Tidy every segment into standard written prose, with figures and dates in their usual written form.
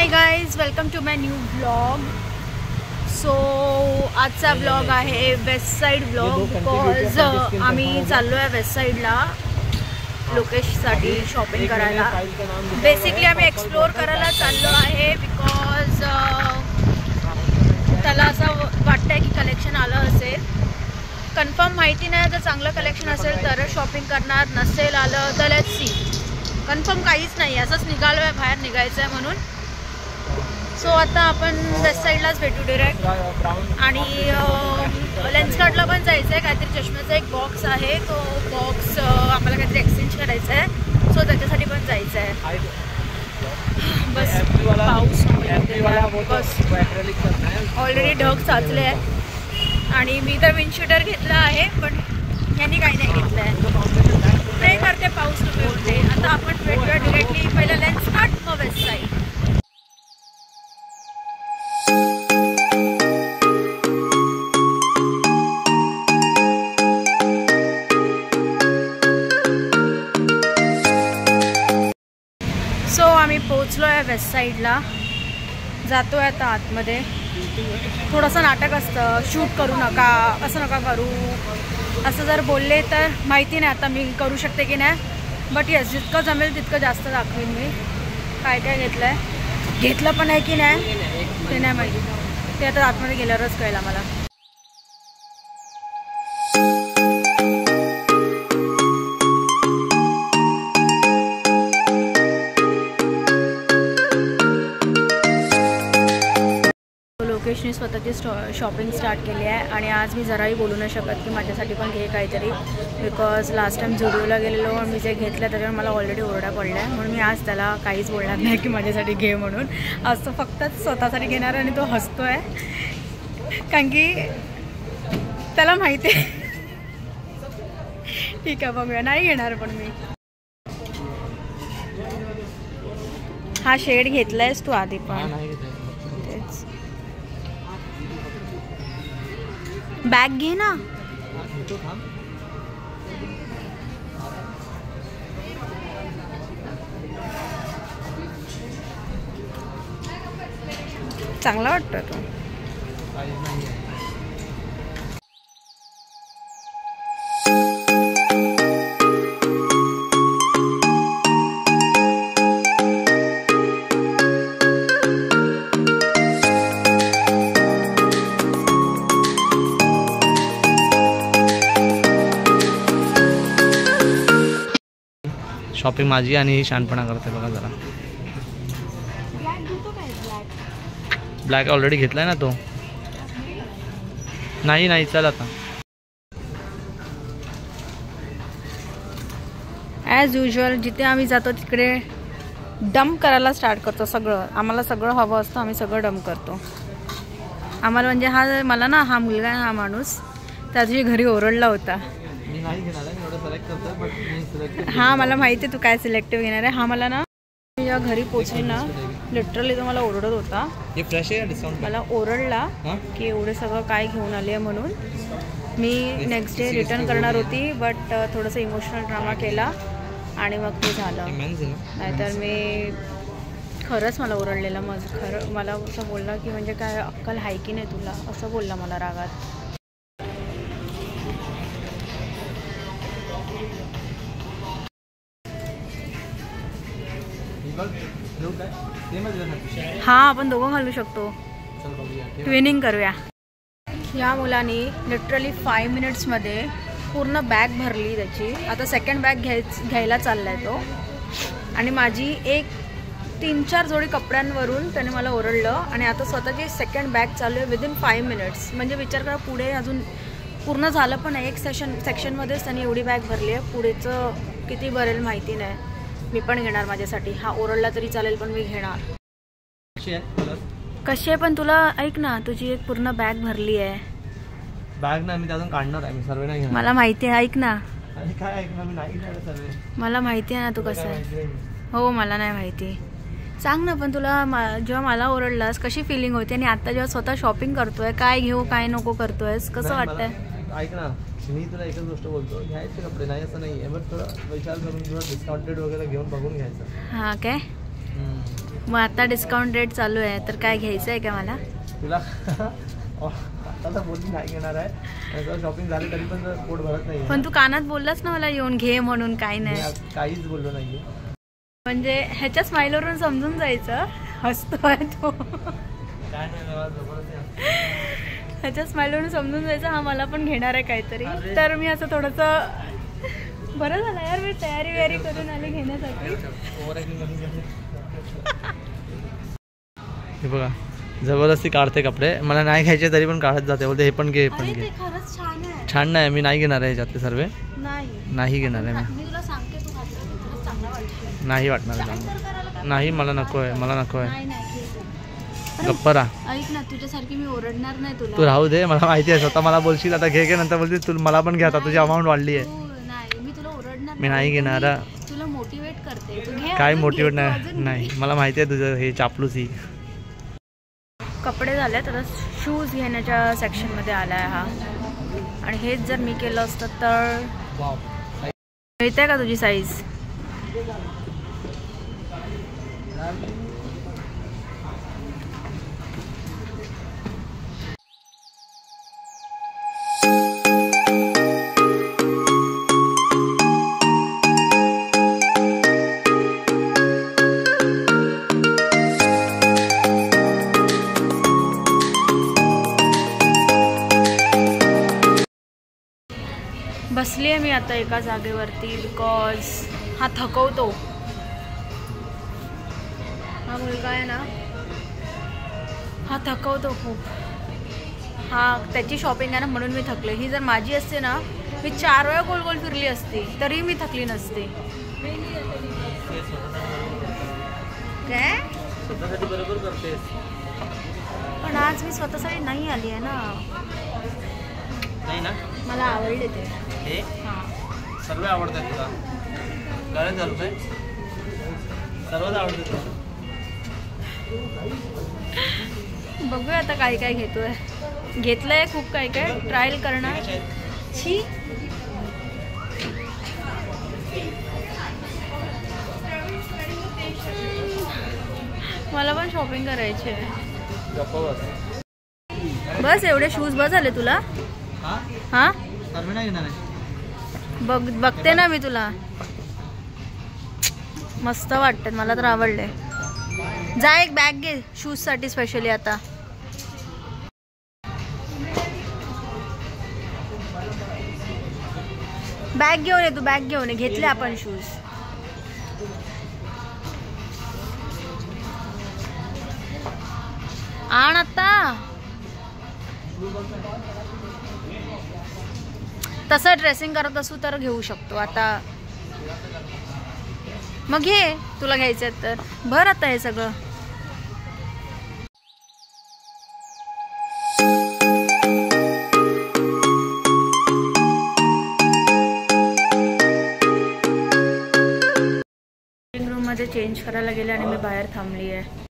High guys, welcome to my new blog. So आजचा blog आहे west side blog. Because आम्ही चाललो आहे वेस्ट साईडला लोकेशसाठी शॉपिंग करायला. बेसिकली आम्ही एक्सप्लोअर करायला चाललो आहे. बिकॉज त्याला असं वाटतं आहे की कलेक्शन आलं असेल. कन्फर्म माहिती नाही, जर चांगलं कलेक्शन असेल तरच शॉपिंग करणार, नसेल आलं तर लेट्स सी. कन्फर्म काहीच नाही, असंच निघालो आहे, बाहेर निघायचं आहे म्हणून. सो आता आपण वेस्ट साईडलाच भेटू डिरेक्ट. आणि लेन्सकार्टला पण जायचं आहे. काहीतरी चष्म्याचा एक बॉक्स आहे, तो बॉक्स आम्हाला काहीतरी एक्सचेंज करायचा आहे. सो त्याच्यासाठी पण जायचं आहे. बस पाऊस बस ऑलरेडी ढग साचले आहे. आणि मी तर विंडशीटर घेतला आहे, पण यांनी काही नाही घेतलं आहे. प्रे करते पाऊस नको होते. आता आपण भेटूया डिरेक्टली. पहिलं लेन्सकार्ट, मग वेस्ट साईड. सो आम्ही पोचलो आहे वेस्ट साईडला. जातो आहे आता आतमध्ये. थोडंसं नाटक असतं, शूट करू नका, असं नका करू, असं जर बोलले तर माहिती नाही आता मी करू शकते की नाही. बट येस, जितकं जमेल तितकं जास्त दाखवेन मी. काय काय घेतलं आहे, घेतलं पण आहे की नाही ते नाही माहिती. ते आता आतमध्ये गेल्यावरच कळेल आम्हाला. लोकेशने स्वतःची शॉपिंग स्टार्ट केली आहे. आणि आज मी जराही बोलू नाही शकत की माझ्यासाठी पण घे काहीतरी. बिकॉज लास्ट टाइम झुडिओला गेलेलो आणि मी जे घेतलं त्याच्यावर मला ऑलरेडी ओरडा पडला आहे. म्हणून मी आज त्याला काहीच बोलणार नाही की माझ्यासाठी घे म्हणून. आज तो फक्तच स्वतःसाठी घेणार आणि तो हसतो आहे कारण की त्याला माहिती आहे. ठीक आहे, बघूया. नाही घेणार पण मी. हा शेड घेतलायस तू आधी पण. बॅग घे ना. चांगला वाटतं तो. शॉपिंग माझी आणि ही शानपणा करते बघा जरा. ब्लॅक ऑलरेडी घेतलाय ना तो. नाही नाही, चल आता. ॲज युजल जिथे आम्ही जातो तिकडे डंप करायला स्टार्ट करतो सगळं. आम्हाला सगळं हवं असतं, आम्ही सगळं डंप करतो. आम्हाला म्हणजे हा मला ना, हा मुलगा आहे, हा माणूस त्या दिवशी घरी ओरडला होता. हा मला माहिती आहे तू काय सिलेक्टिव्ह घेणार आहे. हा मला ना, या घरी पोचली ना, लिटरली तो मला ओरडत होता. मला ओरडला की एवढे सगळं काय घेऊन आले आहे म्हणून. मी नेक्स्ट डे रिटर्न करणार होती, बट थोडंसं इमोशनल ड्रामा केला आणि मग ते झालं. नाहीतर मी खरंच मला ओरडलेलं. माझं खरं मला असं बोलला की म्हणजे काय अक्कल आहे की नाही तुला, असं बोलला मला रागात. हा आपण दोघं घालू शकतो. ट्विनिंग करूया. या मुलांनी लिटरली 5 मिनिट्समध्ये पूर्ण बॅग भरली त्याची. आता सेकंड बॅग घ्यायला चालला आहे तो. आणि माझी 3-4 जोडी कपड्यांवरून त्याने मला ओरडलं. आणि आता स्वतःची सेकंड बॅग चालू आहे विदिन 5 मिनिट्स. म्हणजे विचार करा, पुढे अजून पूर्ण झालं पण आहे. एक सेक्शनमध्येच त्याने एवढी बॅग भरली आहे. पुढेचं किती भरेल माहिती नाही. मी पण घेणार माझ्यासाठी. हा ओरडला तरी चालेल पण मी घेणार. कशी आहे पण तुला ऐक ना, तुझी एक पूर्ण बॅग भरली आहे. बॅग ना मी त्यातून काढणार आहे. मी सर्व नाही घेणार. मला माहिती आहे. ऐक ना, काय ऐक ना, मी नाही घेणार सर्व. मला माहिती आहे ना तू कसं आहे. हो मला नाही माहिती. सांग ना, पण तुला जेव्हा मला ओरडलास कशी फिलिंग होती आणि आता जेव्हा स्वतः शॉपिंग करतोय, काय घेऊ काय नको करतोयस, कसं वाटतंय? ऐक ना, मी तुला एकच गोष्ट बोलतो, घ्यायचे कपडे नाही असं नाही आहे, बट थोडं विचार करून थोडं डिस्काउंटेड वगैरे घेऊन बघून घ्यायचं. हां काय? मग आता डिस्काउंट रेट चालू आहे तर काय घ्यायचं आहे का मला? तुला आता तर बोलली नाही घेणार आहे, शॉपिंग झाली तरी पण पोट भरत नाही. पण तू कानात बोललास ना मला येऊन घे म्हणून. काही नाही, काहीच बोललो नाहीये. म्हणजे ह्याच्या स्माईलवरून समजून जायचं हसतोय तो. काय नाही, ह्याच्या स्माईलवरून समजून जायचं हा मला पण घेणार आहे काहीतरी. तर मी असं थोडंसं बरं झालं यार, मी तयारी करून आले घेण्यासाठी. हे बघा जबरदस्ती काढते कपडे, मला नाही घ्यायचे तरी पण काढत जाते, बोलते हे पण घे, हे पण घे. खरंच छान आहे. छान नाही, मी नाही घेणार आहे ह्याच्यातले सर्व. नाही घेणार आहे मी तुला सांगते, तू घातलं चांगला वाटतं. नाही वाटणार नाही, मला नको आहे, मला नको आहे. गप्परा ऐक ना, तुझ्यासारखी मी ओरडणार नाही तुला. तू राहू दे, मला माहिती आहे. स्वतः मला बोलशील आता घे घे, नंतर बोलतील तू मला पण घे, आता तुझी अमाऊंट वाढली आहे. नाही, मी तुला ओरडणार. मी नाही घेणार. तुला मोटिवेट करते. तू घे. काय मोटिवेट नाही, मला माहिती आहे तुझं हे चापलूसी. कपडे झाले तर शूज घेण्याच्या सेक्शनमध्ये आला आहे हा. आणि हेच जर मी केलं असतं तर मिळते का तुझी साईज? बसली आहे मी आता एका जागेवरती बिकॉज हा थकवतो. हा मुलगा आहे ना, हा थकवतो खूप. हा त्याची शॉपिंग आहे ना म्हणून मी थकले. ही जर माझी असते ना, मी 4 वेळा गोल गोल फिरली असती तरी मी थकली नसते. काय स्वतःसाठी बरोबर करतेस, पण आज मी स्वतःसाठी नाही आली आहे ना. नाही ना, मला आवडले ते. हे हां, सर्व आवडतात तुला? काय झालं आहे? सर्वच आवडतात तुला? बघूया आता काय काय घेतोय. घेतलंय खूप काय काय, ट्रायल करणार. छी, मला पण शॉपिंग करायची आहे. बस एवढे शूज बस झाले तुला? हा, बघते ना मी तुला. मस्त वाटतात, मला तर आवडले. जा एक बॅग घे शूज साठी स्पेशली. आता बॅग घेऊन ये, तू बॅग घेऊन ये. घेतले आपण शूज. आण आता. तसं ड्रेसिंग करत असू तर घेऊ शकतो. आता मग घे, तुला घ्यायचं तर भर आता हे सगळं. रूम मध्ये चेंज करायला गेले आणि मी बाहेर थांबली आहे.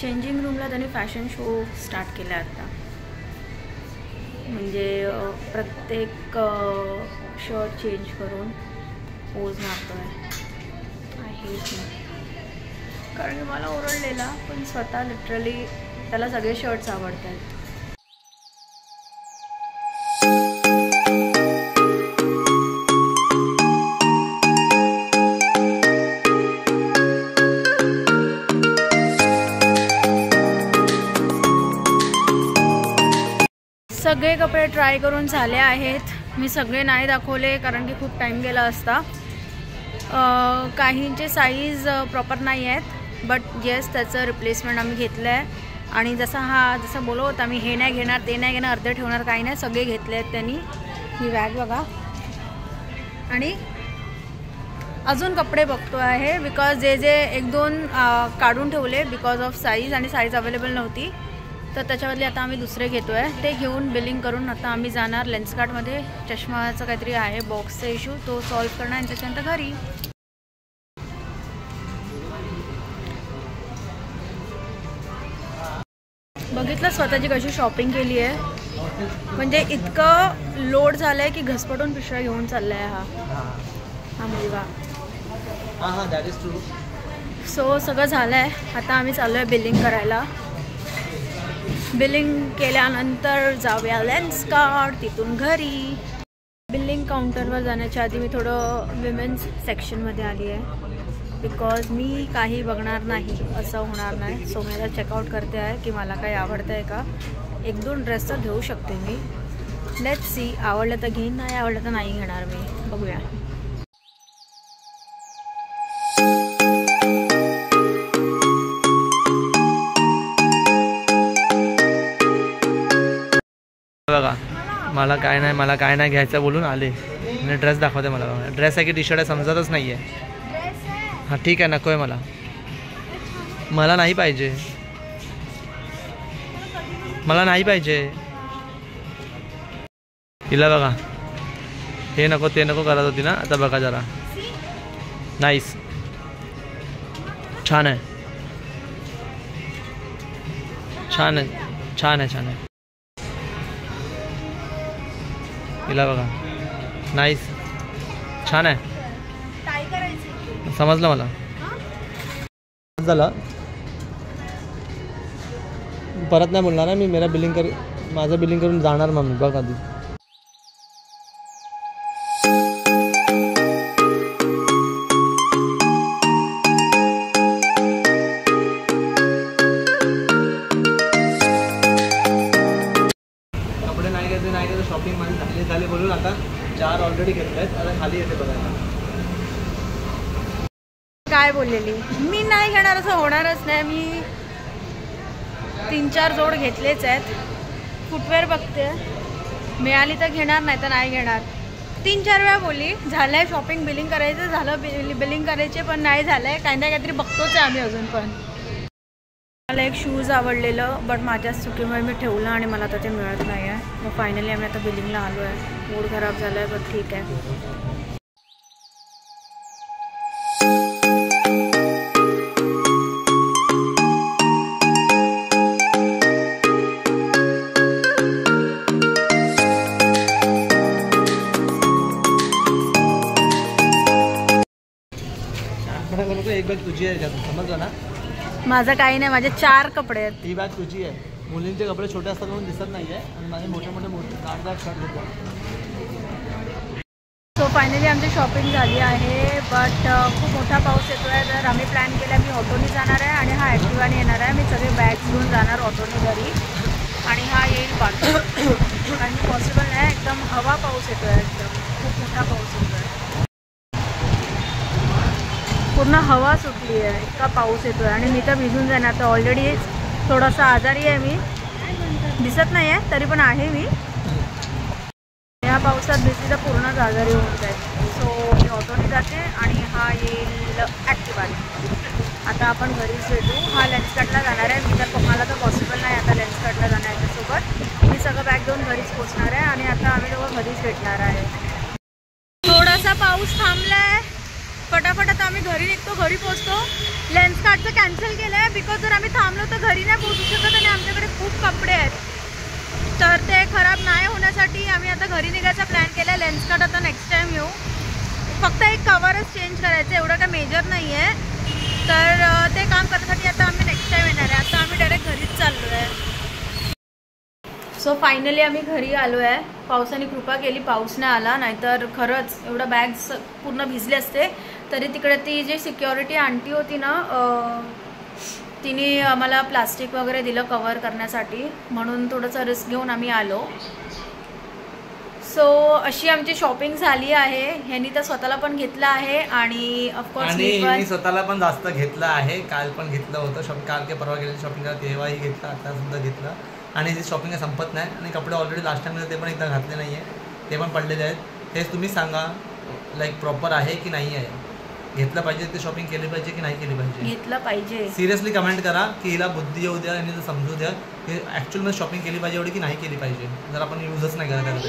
चेंजिंग रूमला त्यांनी फॅशन शो स्टार्ट केला आता. म्हणजे प्रत्येक शर्ट चेंज करून पोज मारतो आहे. कारण की मला ओरडलेला, पण स्वतः लिटरली त्याला सगळे शर्ट्स आवडतात. सगळे कपडे ट्राय करून झाले आहेत. मी सगळे नाही दाखवले कारण की खूप टाईम गेला असता. काहींचे साईज प्रॉपर नाही आहेत, बट येस त्याचं रिप्लेसमेंट आम्ही घेतलं आहे. आणि जसं बोलत होता मी, हे नाही घेणार ते नाही घेणार अर्धे ठेवणार, काही नाही, सगळे घेतले आहेत त्यांनी. ही बॅग बघा. आणि अजून कपडे बघतो आहे बिकॉज जे 1-2 काढून ठेवले बिकॉज ऑफ साईज, आणि साईज अवेलेबल नव्हती. तर त्याच्याबदले आता आम्ही दुसरे घेतो आहे. ते घेऊन बिलिंग करून आता आम्ही जाणार लेन्सकार्टमध्ये. चष्माचं काहीतरी आहे बॉक्सचा इश्यू, तो सॉल्व्ह करणार आणि त्याच्यानंतर घरी. बघितलं स्वतःची कशी शॉपिंग केली आहे, म्हणजे इतकं लोड झालंय की घसपटून पिशव्या घेऊन चाललाय हा मुलगा. हां दॅट इज ट्रू. सो सगळं झालंय, आता आम्ही चाललोय बिलिंग करायला. बिलिंग केल्यानंतर जाऊया लेन्सकार्ट, तिथून घरी. बिलिंग काउंटरवर जाण्याच्या आधी मी थोडं विमेन्स सेक्शनमध्ये आली आहे, बिकॉज मी काही बघणार नाही असं होणार नाही. सो मला चेकआउट करते आहे की मला काही आवडतं आहे का. 1-2 ड्रेस तर घेऊ शकते मी. लेट्स सी, आवडलं तर घेईन, नाही आवडलं तर नाही घेणार मी. बघूया. बघा मला काय नाही घ्यायचं बोलून आले आणि ड्रेस दाखवते. मला ड्रेस आहे की टी शर्ट आहे समजतच नाही आहे. हां ठीक आहे, नको आहे मला नाही पाहिजे, मला नाही पाहिजे. तिला बघा हे नको ते नको करत होती ना, आता बघा जरा. नाईस, छान आहे, छान आहे, छान आहे, छान आहे. तिला बघा, नाईस, छान आहे, समजलं मला. झालं परत नाही बोलणार आहे मी. माझं बिलिंग करून जाणार मम्मी बघ आधी. कपडे नाही घ्यायचे शॉपिंग माझी झाली बोलून आता 4 ऑलरेडी घेतले आहेत. आता खाली येते बघायला. काय बोललेली मी नाही घेणार असं होणारच नाही. मी 3-4 जोड घेतलेच आहेत. फुटवेअर बघते, मिळाली तर घेणार, नाही तर नाही घेणार. 3-4 वेळा बोलली. झालंय शॉपिंग, बिलिंग करायचं झालं, बिलिंग करायचे पण नाही झालंय. काही ना काहीतरी बघतोच आहे आम्ही अजून पण. मला एक शूज आवडलेलं बट माझ्याच चुकीमुळे मी ठेवलं आणि मला आता ते मिळत नाही आहे. मग फायनली आम्ही आता बिलिंगला आलो आहे. मूड खराब झाला आहे बट ठीक आहे. एक बॅग तुझी आहे, समजलं ना. माझं काही नाही, माझे 4 कपडे आहेत. ही बॅग तुझी आहे. मुलींचे कपडे छोटे असतात म्हणून दिसत नाही आहे आणि माझे मोठे दाट शर्ट घेतला. सो फायनली आमची शॉपिंग झाली आहे बट खूप मोठा पाऊस येतो आहे. तर आम्ही प्लॅन केला मी ऑटोनी जाणार आहे आणि हा ॲक्टिवाने येणार आहे. मी सगळे बॅग्स घेऊन जाणार ऑटोने घरी आणि हा येईल बाकी. कारण पॉसिबल नाही, एकदम हवा पाऊस येतो आहे, एकदम खूप मोठा पाऊस येतो आहे. पूर्ण हवा सुटली आहे, इतका पाऊस येतो आहे आणि मी तर भिजून जाणार. तर ऑलरेडी थोडासा आजारी आहे मी, दिसत नाही आहे तरी पण आहे मी. या पावसात भिजली तर पूर्णच आजारी होऊन जाईल. सो मी ऑटोने जाते आणि हा येईल ॲक्टिवाने. आता आपण घरीच भेटू. हा लेन्सकार्टला जाणार आहे. मी तर मला तर पॉसिबल नाही आता लेन्सकार्टला जाणं याच्यासोबत. मी सगळं बॅग घेऊन घरीच पोचणार आहे आणि आता आम्ही दोघं घरीच भेटणार आहे. थोडासा पाऊस थांबला आहे, फटाफट आता आम्ही घरी निघतो, घरी पोचतो. लेन्सकार्टचं कॅन्सल केलं आहे बिकॉज जर आम्ही थांबलो तर घरी नाही पोचू शकत आणि आमच्याकडे खूप कपडे आहेत. तर ते खराब नाही होण्यासाठी आम्ही आता घरी निघायचा प्लॅन केला. लेन्सकार्ट आता नेक्स्ट टाईम येऊ. फक्त एक कवरच चेंज करायचं, एवढं काय मेजर नाही आहे. तर ते काम करण्यासाठी आता आम्ही नेक्स्ट टाईम येणार आहे. आता आम्ही डायरेक्ट घरीच चाललो आहे. सो फायनली आम्ही घरी आलो आहे. पावसाने कृपा केली, पाऊस नाही आला, नाहीतर खरंच एवढं बॅग्स पूर्ण भिजले असते. तरी तिकडे ती जी सिक्युरिटी आंटी होती ना, तिने आम्हाला प्लास्टिक वगैरे दिलं कवर करण्यासाठी, म्हणून थोडंसं रिस्क घेऊन आम्ही आलो. सो अशी आमची शॉपिंग झाली आहे. ह्यांनी तर स्वतःला पण घेतलं आहे आणि ऑफकोर्स मी स्वतःला पण जास्त घेतलं आहे. काल पण घेतलं होतं शॉपिंग, काल के परवा गेलेली शॉपिंग तेव्हाही घेतलं, आता सुद्धा घेतलं. आणि जी शॉपिंग संपत नाही आणि कपडे ऑलरेडी लास्ट टाइम ते पण एकदा घातले नाही आहे, ते पण पडलेले आहेत. हेच तुम्ही सांगा लाईक प्रॉपर आहे की नाही आहे. घेतलं पाहिजे ते शॉपिंग केली पाहिजे की नाही केली पाहिजे. घेतलं पाहिजे. सिरियसली कमेंट करा की हिला बुद्धी येऊ द्या आणि समजू द्या की ॲक्च्युअलमध्ये शॉपिंग केली पाहिजे एवढी की नाही केली पाहिजे. जर आपण यूजच नाही करत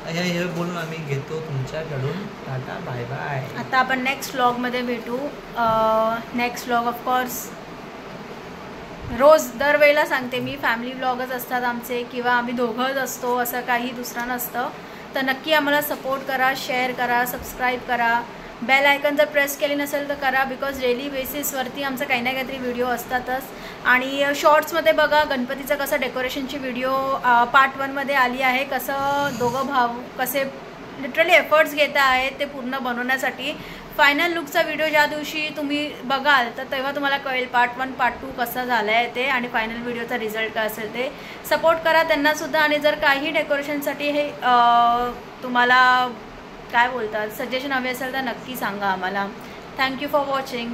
हे बोलून आम्ही घेतो तुमच्याकडून. Tata bye bye. आता आपण नेक्स्ट व्लॉगमध्ये भेटू. नेक्स्ट व्लॉग ऑफकोर्स रोज दरवेळेला सांगते मी, फॅमिली व्लॉगच असतात आमचे किंवा आम्ही दोघंच असतो, असं काही दुसरं नसतं. तर नक्की आम्हाला सपोर्ट करा, शेअर करा, सबस्क्राईब करा. बेल आयकन जर प्रेस केली नसेल तर करा, बिकॉज डेली बेसिसवरती आमचं काही ना काहीतरी व्हिडिओ असतातच. आणि शॉर्ट्समध्ये बघा गणपतीचं कसं डेकोरेशनची व्हिडिओ पार्ट 1मध्ये आली आहे, कसं दोघं भाऊ कसे लिटरली एफर्ट्स घेत आहेत ते पूर्ण बनवण्यासाठी. फायनल लुकचा व्हिडिओ ज्या दिवशी तुम्ही बघाल तर तेव्हा तुम्हाला कळेल पार्ट 1 पार्ट 2 कसं झालं आहे ते, आणि फायनल व्हिडिओचा रिझल्ट काय असेल ते. सपोर्ट करा त्यांनासुद्धा. आणि जर काही डेकोरेशनसाठी हे तुम्हाला काय बोलतात सजेशन हवे असेल तर नक्की सांगा आम्हाला. Thank you for watching.